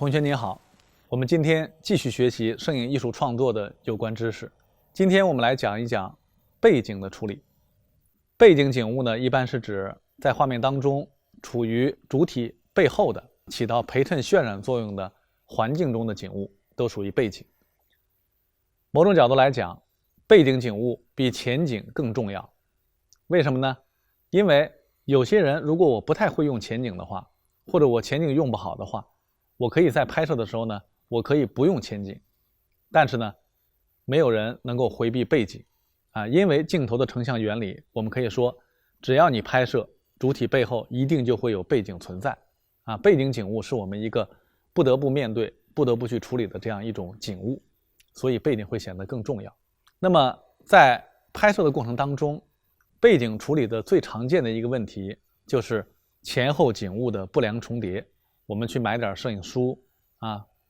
同学您好，我们今天继续学习摄影艺术创作的有关知识。今天我们来讲一讲背景的处理。背景景物呢，一般是指在画面当中处于主体背后的，起到陪衬渲染作用的环境中的景物，都属于背景。某种角度来讲，背景景物比前景更重要。为什么呢？因为有些人如果我不太会用前景的话，或者我前景用不好的话，我可以在拍摄的时候呢，我可以不用前景，但是呢，没有人能够回避背景因为镜头的成像原理，我们可以说，只要你拍摄，主体背后一定就会有背景存在背景景物是我们一个不得不面对、不得不去处理的这样一种景物，所以背景会显得更重要。那么在拍摄的过程当中，背景处理的最常见的一个问题就是前后景物的不良重叠。我们去买点摄影书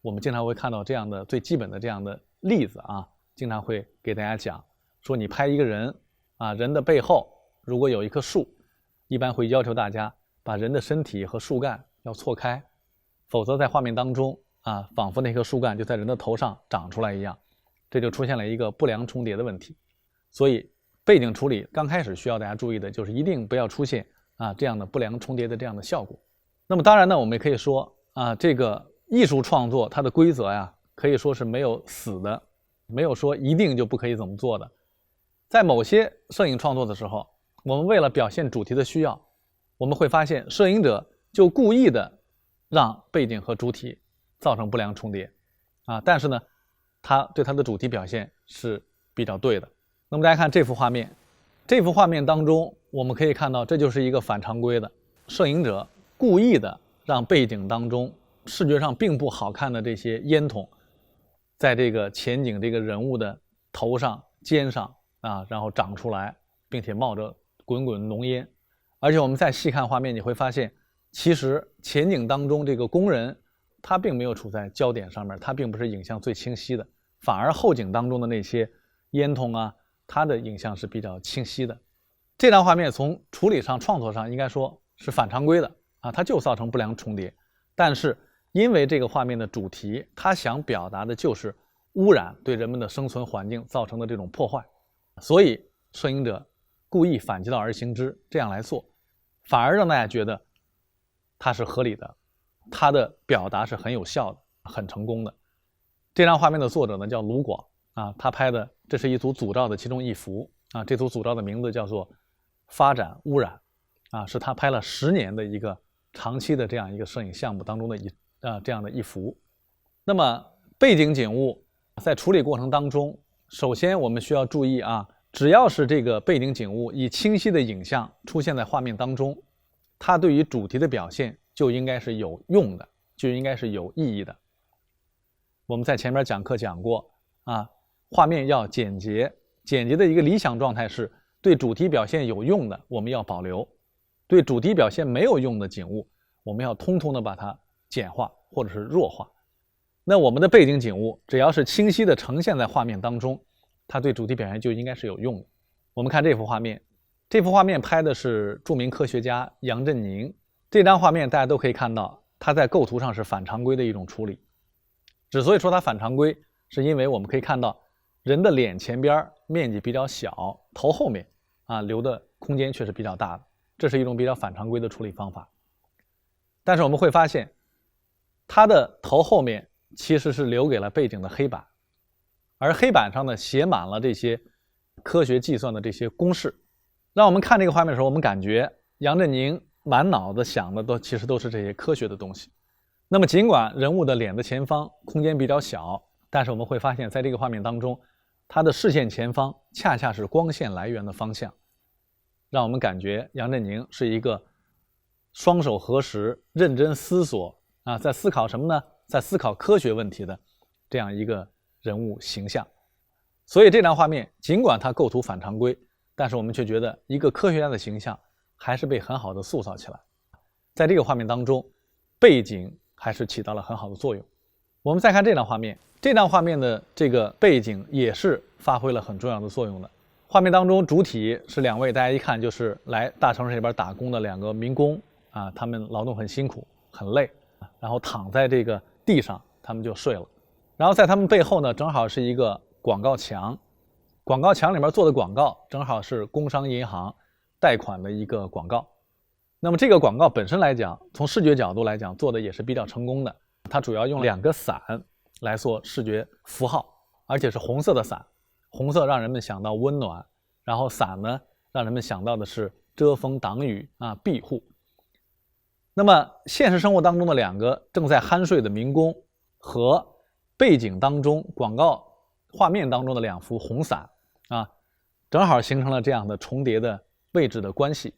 我们经常会看到这样的最基本的这样的例子经常会给大家讲说，你拍一个人人的背后如果有一棵树，一般会要求大家把人的身体和树干要错开，否则在画面当中仿佛那棵树干就在人的头上长出来一样，这就出现了一个不良重叠的问题。所以背景处理刚开始需要大家注意的就是一定不要出现这样的不良重叠的这样的效果。那么当然呢，我们也可以说这个艺术创作它的规则可以说是没有死的，没有说一定就不可以怎么做的。在某些摄影创作的时候，我们为了表现主题的需要，我们会发现摄影者就故意的让背景和主体造成不良重叠但是呢，他对他的主题表现是比较对的。那么大家看这幅画面，这幅画面当中我们可以看到，这就是一个反常规的，摄影者故意的让背景当中视觉上并不好看的这些烟筒在这个前景这个人物的头上、肩上然后长出来，并且冒着滚滚浓烟。而且我们再细看画面，你会发现其实前景当中这个工人他并没有处在焦点上面，他并不是影像最清晰的，反而后景当中的那些烟筒它的影像是比较清晰的。这张画面从处理上、创作上应该说是反常规的它就造成不良重叠。但是因为这个画面的主题，它想表达的就是污染对人们的生存环境造成的这种破坏，所以摄影者故意反其道而行之，这样来做，反而让大家觉得它是合理的，它的表达是很有效的，很成功的。这张画面的作者呢叫卢广他拍的这是一组组照的其中一幅这组组照的名字叫做发展污染是他拍了10年的一个长期的这样一个摄影项目当中的这样的一幅。那么背景景物在处理过程当中，首先我们需要注意只要是这个背景景物以清晰的影像出现在画面当中，它对于主题的表现就应该是有用的，就应该是有意义的。我们在前面讲课讲过画面要简洁，简洁的一个理想状态是对主题表现有用的我们要保留，对主题表现没有用的景物我们要通通的把它简化或者是弱化。那我们的背景景物只要是清晰的呈现在画面当中，它对主题表现就应该是有用的。我们看这幅画面，这幅画面拍的是著名科学家杨振宁。这张画面大家都可以看到，它在构图上是反常规的一种处理。之所以说它反常规，是因为我们可以看到人的脸前边面积比较小，头后面留的空间却是比较大的，这是一种比较反常规的处理方法。但是我们会发现它的头后面其实是留给了背景的黑板，而黑板上呢写满了这些科学计算的这些公式，让我们看这个画面的时候，我们感觉杨振宁满脑子想的其实都是这些科学的东西。那么尽管人物的脸的前方空间比较小，但是我们会发现在这个画面当中，他的视线前方恰恰是光线来源的方向，让我们感觉杨振宁是一个双手合十、认真思索在思考什么呢？在思考科学问题的这样一个人物形象。所以这张画面尽管它构图反常规，但是我们却觉得一个科学家的形象还是被很好的塑造起来。在这个画面当中，背景还是起到了很好的作用。我们再看这张画面，这张画面的这个背景也是发挥了很重要的作用的。画面当中主体是2位大家一看就是来大城市里边打工的2个民工他们劳动很辛苦很累，然后躺在这个地上，他们就睡了。然后在他们背后呢，正好是一个广告墙，广告墙里面做的广告正好是工商银行贷款的一个广告。那么这个广告本身来讲，从视觉角度来讲做的也是比较成功的。它主要用2个伞来做视觉符号，而且是红色的伞，红色让人们想到温暖，然后伞呢让人们想到的是遮风挡雨啊，庇护。那么现实生活当中的2个正在酣睡的民工和背景当中广告画面当中的2幅红伞啊，正好形成了这样的重叠的位置的关系。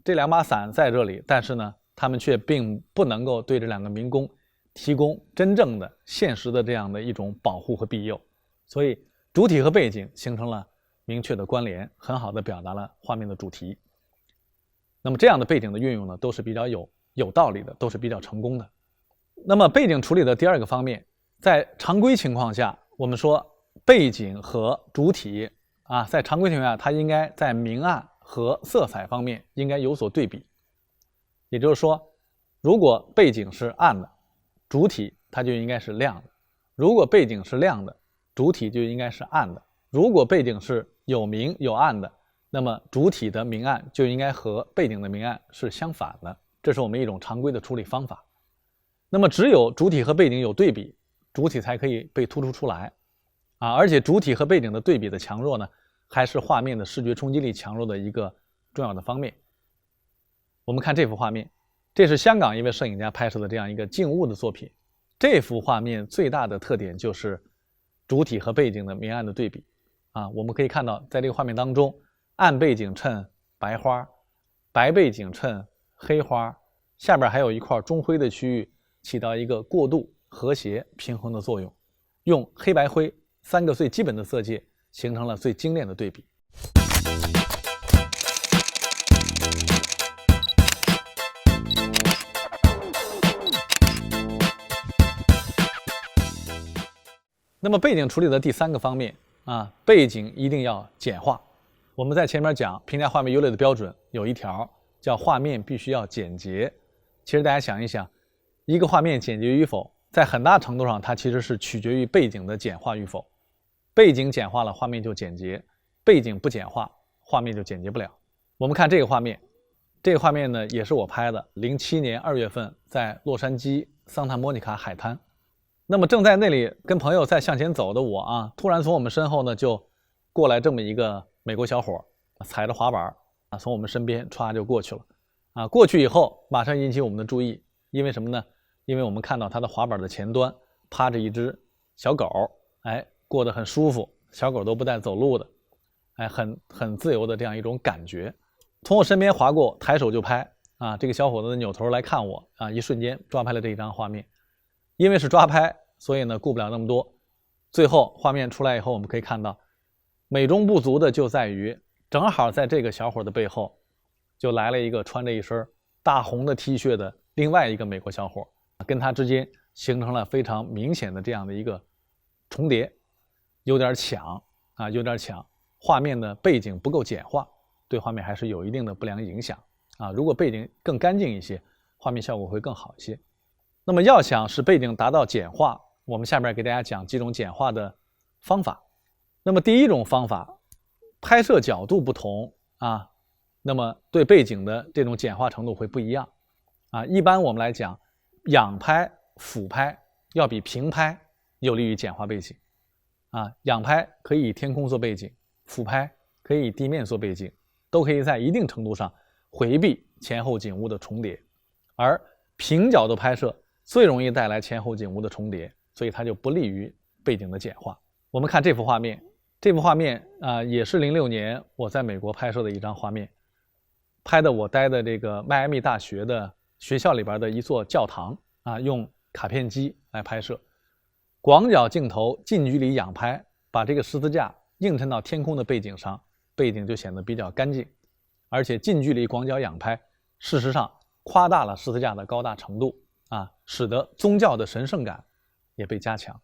这2把伞在这里，但是呢，他们却并不能够对这2个民工提供真正的现实的这样的一种保护和庇佑，所以主体和背景形成了明确的关联，很好的表达了画面的主题。那么这样的背景的运用呢，都是比较有道理的，都是比较成功的。那么背景处理的第2个方面，在常规情况下，我们说背景和主体啊，在常规情况下，它应该在明暗和色彩方面应该有所对比。也就是说，如果背景是暗的，主体它就应该是亮的；如果背景是亮的，主体就应该是暗的；如果背景是有明有暗的，那么主体的明暗就应该和背景的明暗是相反的。这是我们一种常规的处理方法。那么只有主体和背景有对比，主体才可以被突出出来啊！而且主体和背景的对比的强弱呢，还是画面的视觉冲击力强弱的一个重要的方面。我们看这幅画面，这是香港一位摄影家拍摄的这样一个静物的作品。这幅画面最大的特点就是主体和背景的明暗的对比啊！我们可以看到，在这个画面当中，暗背景衬白花，白背景衬黑花，下边还有一块中灰的区域，起到一个过渡、和谐、平衡的作用。用黑白灰3个最基本的色阶，形成了最精炼的对比。那么背景处理的第3个方面啊，背景一定要简化。我们在前面讲评价画面优劣的标准有一条叫画面必须要简洁。其实大家想一想，一个画面简洁与否，在很大程度上它其实是取决于背景的简化与否。背景简化了，画面就简洁；背景不简化，画面就简洁不了。我们看这个画面，这个画面呢也是我拍的，07年2月份在洛杉矶桑塔莫尼卡海滩。那么正在那里跟朋友在向前走的我啊，突然从我们身后呢就过来这么一个美国小伙，踩着滑板啊，从我们身边歘就过去了啊。过去以后马上引起我们的注意，因为什么呢？因为我们看到他的滑板的前端趴着一只小狗，哎，过得很舒服，小狗都不带走路的，哎，很自由的这样一种感觉。从我身边划过，抬手就拍啊。这个小伙子扭头来看我啊，一瞬间抓拍了这一张画面。因为是抓拍，所以呢顾不了那么多。最后画面出来以后，我们可以看到美中不足的就在于，正好在这个小伙的背后就来了一个穿着一身大红的 T 恤的另外一个美国小伙，跟他之间形成了非常明显的这样的一个重叠，有点抢啊，有点抢。画面的背景不够简化，对画面还是有一定的不良影响啊。如果背景更干净一些，画面效果会更好一些。那么要想使背景达到简化，我们下面给大家讲几种简化的方法。那么第一种方法，拍摄角度不同啊，那么对背景的这种简化程度会不一样啊。一般我们来讲，仰拍、俯拍要比平拍有利于简化背景啊。仰拍可以以天空做背景，俯拍可以以地面做背景，都可以在一定程度上回避前后景物的重叠，而平角度拍摄最容易带来前后景物的重叠，所以它就不利于背景的简化。我们看这幅画面，这幅画面也是06年我在美国拍摄的一张画面，拍的我待的这个迈阿密大学的学校里边的一座教堂啊，用卡片机来拍摄，广角镜头近距离仰拍，把这个十字架映衬到天空的背景上，背景就显得比较干净，而且近距离广角仰拍，事实上夸大了十字架的高大程度啊，使得宗教的神圣感也被加强。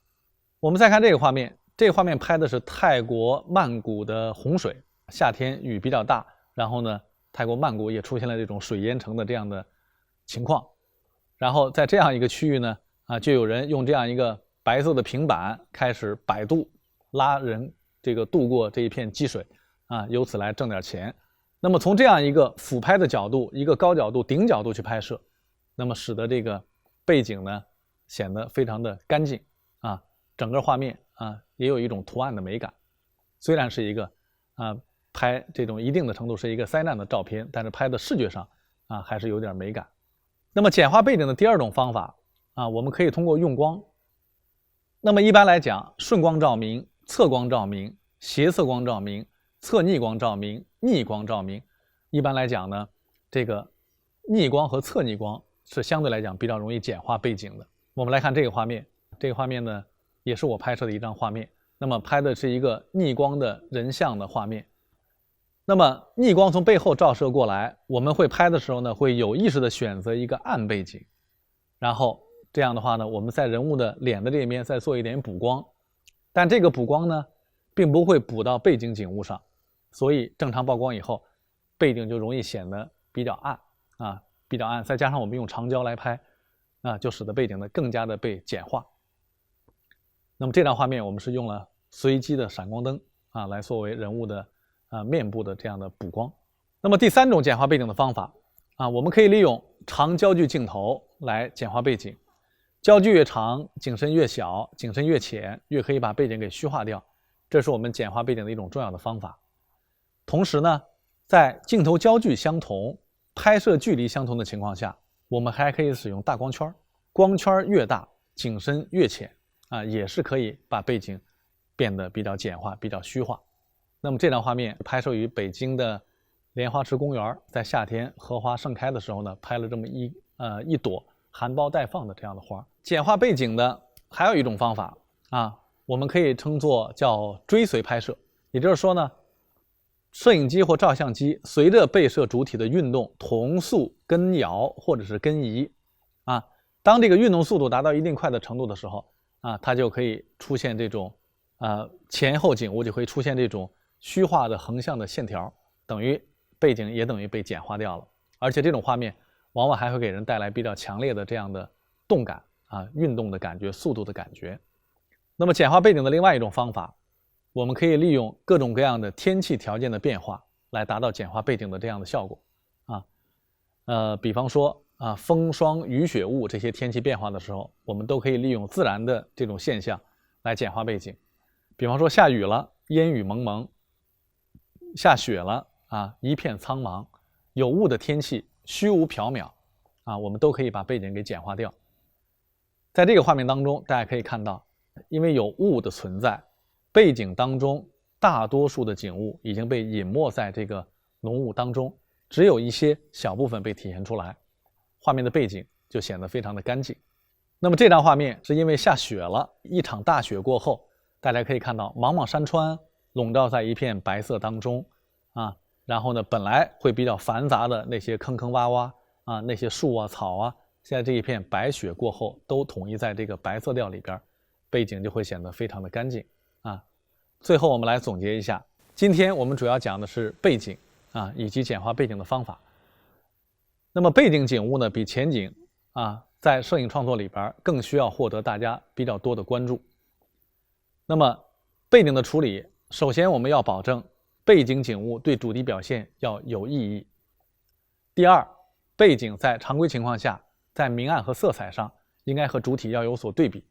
我们再看这个画面，这个画面拍的是泰国曼谷的洪水，夏天雨比较大，然后呢，泰国曼谷也出现了这种水淹城的这样的情况。然后在这样一个区域呢，就有人用这样一个白色的平板开始摆渡，拉人这个渡过这一片积水由此来挣点钱。那么从这样一个俯拍的角度，一个高角度顶角度去拍摄，那么使得这个背景呢显得非常的干净整个画面也有一种图案的美感。虽然是一个拍这种一定的程度是一个灾难的照片，但是拍的视觉上还是有点美感。那么简化背景的第二种方法我们可以通过用光。那么一般来讲，顺光照明、侧光照明、斜侧光照明、侧逆光照明、逆光照明，一般来讲呢，这个逆光和侧逆光是相对来讲比较容易简化背景的。我们来看这个画面，这个画面呢也是我拍摄的一张画面。那么拍的是一个逆光的人像的画面。那么逆光从背后照射过来，我们会拍的时候呢，会有意识的选择一个暗背景，然后这样的话呢，我们在人物的脸的这边再做一点补光，但这个补光呢，并不会补到背景景物上，所以正常曝光以后，背景就容易显得比较暗比较暗，再加上我们用长焦来拍就使得背景呢更加的被简化。那么这张画面我们是用了随机的闪光灯来作为人物的面部的这样的补光。那么第三种简化背景的方法我们可以利用长焦距镜头来简化背景。焦距越长，景深越小，景深越浅，越可以把背景给虚化掉，这是我们简化背景的一种重要的方法。同时呢，在镜头焦距相同、拍摄距离相同的情况下，我们还可以使用大光圈，光圈越大，景深越浅也是可以把背景变得比较简化、比较虚化。那么这张画面拍摄于北京的莲花池公园，在夏天荷花盛开的时候呢，拍了这么一朵含苞待放的这样的花。简化背景的还有一种方法我们可以称作叫追随拍摄。也就是说呢，摄影机或照相机随着被摄主体的运动同速跟摇或者是跟移当这个运动速度达到一定快的程度的时候它就可以出现这种前后景物就会出现这种虚化的横向的线条，等于背景也等于被简化掉了。而且这种画面往往还会给人带来比较强烈的这样的动感运动的感觉、速度的感觉。那么简化背景的另外一种方法，我们可以利用各种各样的天气条件的变化来达到简化背景的这样的效果比方说风霜雨雪雾这些天气变化的时候，我们都可以利用自然的这种现象来简化背景。比方说下雨了，烟雨蒙蒙；下雪了一片苍茫；有雾的天气，虚无缥缈我们都可以把背景给简化掉。在这个画面当中，大家可以看到，因为有雾的存在，背景当中大多数的景物已经被隐没在这个浓雾当中，只有一些小部分被体现出来，画面的背景就显得非常的干净。那么这张画面是因为下雪了，一场大雪过后，大家可以看到茫茫山川笼罩在一片白色当中然后呢，本来会比较繁杂的那些坑坑洼洼那些树草现在这一片白雪过后都统一在这个白色调里边，背景就会显得非常的干净最后我们来总结一下，今天我们主要讲的是背景以及简化背景的方法。那么背景景物呢，比前景在摄影创作里边更需要获得大家比较多的关注。那么背景的处理，首先我们要保证背景景物对主题表现要有意义。第二，背景在常规情况下，在明暗和色彩上应该和主体要有所对比。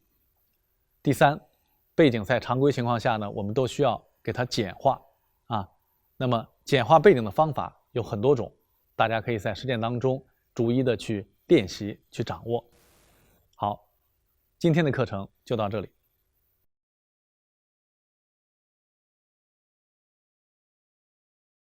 第三，背景在常规情况下呢，我们都需要给它简化那么简化背景的方法有很多种，大家可以在实践当中逐一的去练习、去掌握。好，今天的课程就到这里。